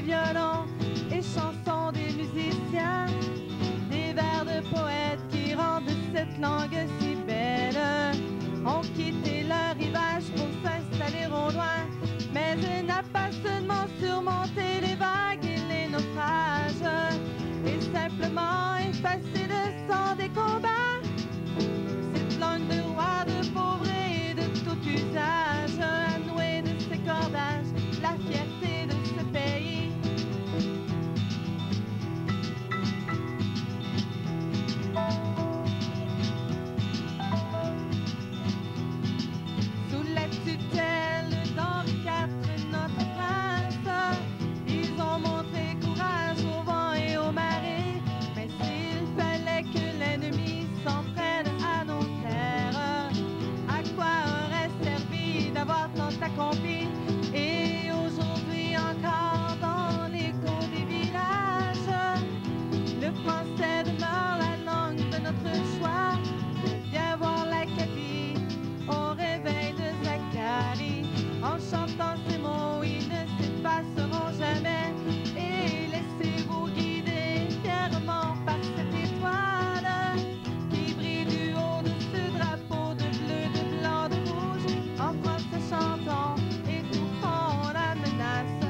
violons et chansons des musiciens, des vers de poètes qui rendent cette langue si belle, ont quitté leur rivage pour s'installer au loin, mais elle n'a pas seulement surmonté les vagues et les naufrages, et simplement effacé le sang des combats. Cette langue de roi, de pauvre et de tout usage, a noué de ses cordages la fierté de ce pays. Sous la tutelle d'Henri IV, notre prince, ils ont montré courage au vent et aux marées. Mais s'il fallait que l'ennemi s'en prenne à nos terres, à quoi aurait servi d'avoir tant accompli? Et aujourd'hui encore dans l'écho des villages, le français demeure la langue de notre choix. Viens voir l'Acadie au réveil de Zacharie, en chantant ces mots, ils ne s'effaceront jamais. Et laissez-vous guider fièrement par cette étoile qui brille du haut de ce drapeau de bleu, de blanc, de rouge. En français chantons, étouffons la menace,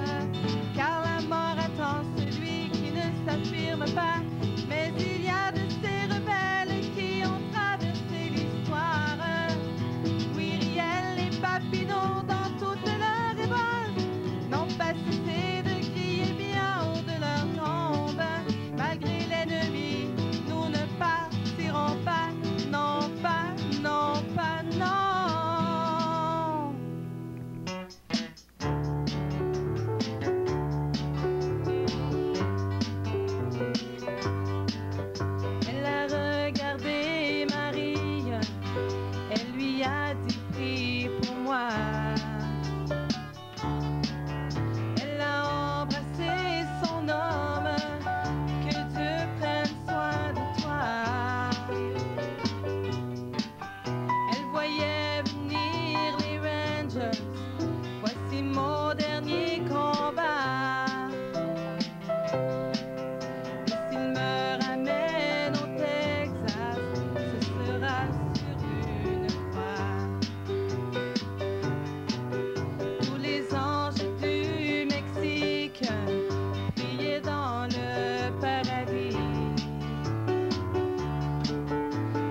car la mort attend celui qui ne s'affirme pas. Mais il y a de ces rebelles qui ont traversé l'histoire, Myriel et Papineau dans toute leur révolte, n'ont pas cessé de crier bien haut de leur tombe. Malgré l'ennemi, nous ne partirons pas, non pas, non pas, non. Elle a regardé Marie, elle lui a dit prie pour moi. Elle a embrassé son homme, que Dieu prenne soin de toi. Elle voyait venir les Rangers, voici mon dernier combat. Et s'il me ramène au Texas, ce sera sur une croix. Tous les anges du Mexique priaient dans le paradis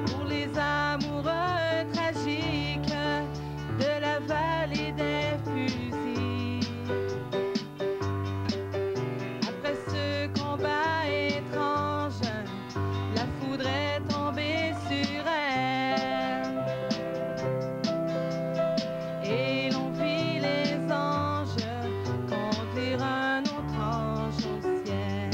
pour les amoureux tragiques de la vallée des fusils. Après ce combat étrange, la foudre est tombée sur elle, et l'on vit les anges conduire un autre ange au ciel.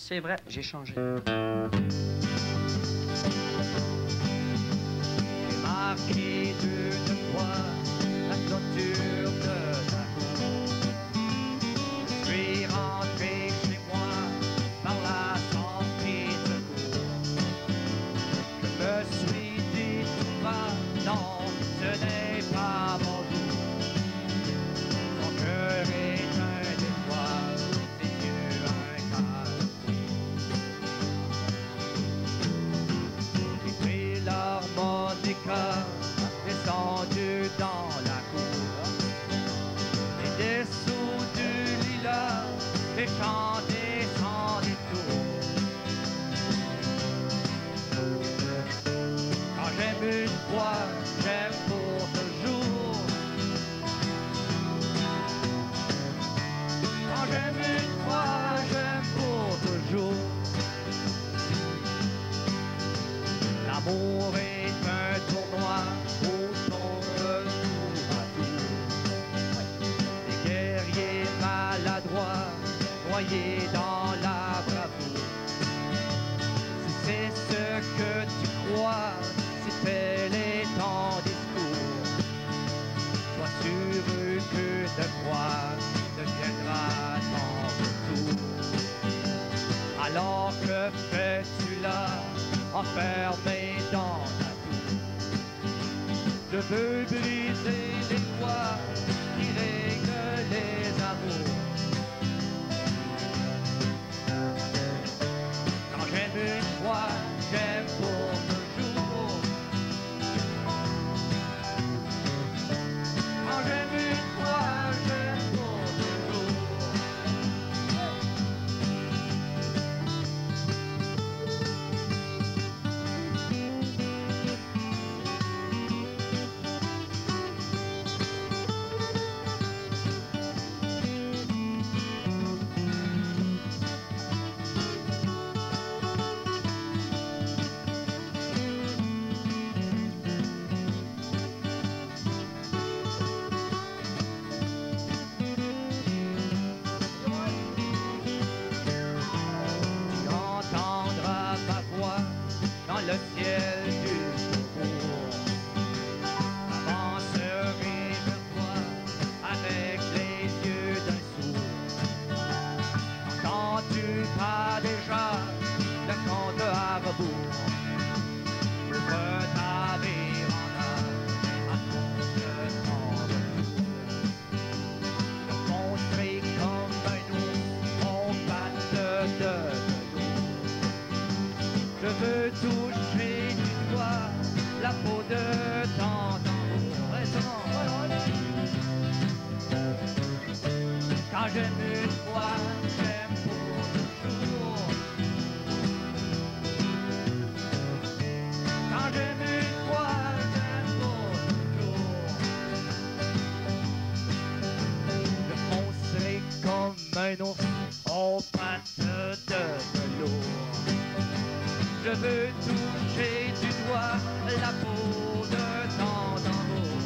C'est vrai, j'ai changé. J'ai marqué d'une fois la clôture de la cour. Je suis rentré chez moi par la sortie de cour. Je me suis dit tout bas, non, ce n'est pas mon jour. Mon cœur est un détroit, ses yeux un carrefour. J'ai pris l'harmonica, descendu dans la cour. Et dessous du lilas, j'ai chanté sans détour. Quand j'aime une fois, j'aime pour toujours. Quand j'aime une fois, j'aime pour toujours. L'amour est un tournoi où l'on se tour à tour. Des guerriers maladroits, noyés dans la bravoure. Si c'est ce que tu crois, si tel est ton discours, sois sûr que de croire deviendra ton retour. Alors que fais-tu là, enfermé dans ta tour? Je veux briser les lois qui règlent les amours. Quand j'aime une fois, j'aime pour toujours. Quand j'aime une fois, j'aime pour toujours. Tu entendras ma voix dans le ciel du secours. Avancerai vers toi avec les yeux d'un sourd. Entends-tu pas déjà le conte à rebours? Ouvre ta véranda, raconte ton retour. Je foncerai comme un ours au pattes de velours. Je veux toucher du doigt la peau de ton tambour. Quand j'aime une fois, j'aime pour toujours. Quand j'aime une fois, j'aime pour toujours. Je foncerai comme un ours aux pattes de velours. Je veux toucher du doigt la peau de ton tambour.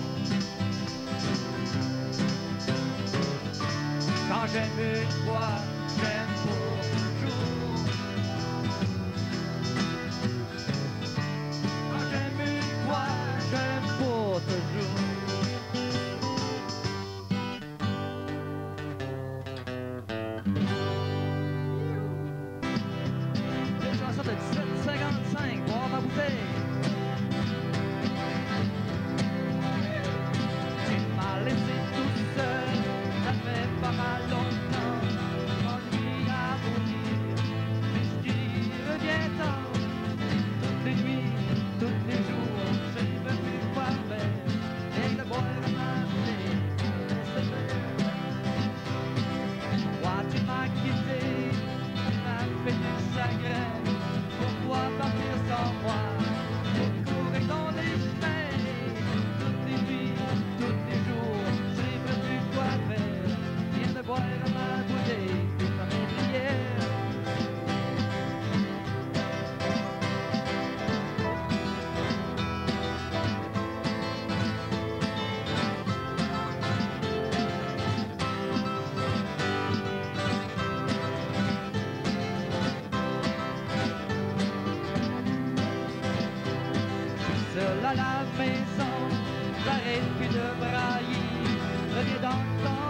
Quand j'aime une fois, j'aime pour toujours. Quand j'aime une fois, j'aime pour toujours. Cette chanson de 1755, boire ma bouteille. Tu m'as laissé tout seul, ça fait pas mal longtemps. M'ennuie à la maison, j'arrête plus de brailler, reviens dans ton